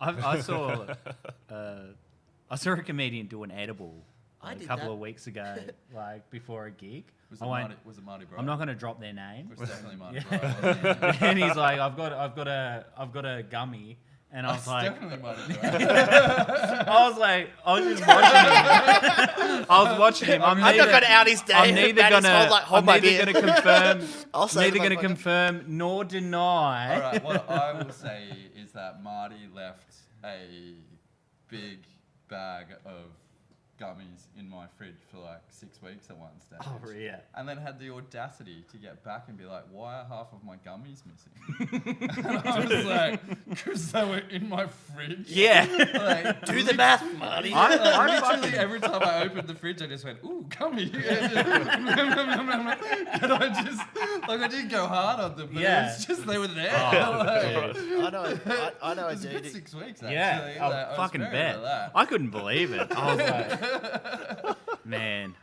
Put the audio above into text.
I saw a comedian do an edible a couple of weeks ago, like before a gig. Was it Marty Bro? I'm not going to drop their name. It was definitely Marty Bro. And he's like, I've got a gummy. And I was like, definitely Marty Bro. I was just watching him. I was watching him. I'm not going to out his day. I'm neither going to confirm, neither going to confirm nor deny. All right, what I will say is that Marty left a big bag of gummies in my fridge for like 6 weeks at one stage. Oh, yeah. And then had the audacity to get back and be like, why are half of my gummies missing? And I was like, because they were in my fridge. Yeah. Like, do the math, Marty. I literally, every time I opened the fridge, I just went, ooh, gummy. And I didn't go hard on them, but it was just, they were there. Oh, I know a It's been dude. 6 weeks, actually. Yeah, Like, I was fucking very bet. relaxed. I couldn't believe it. I was like, man.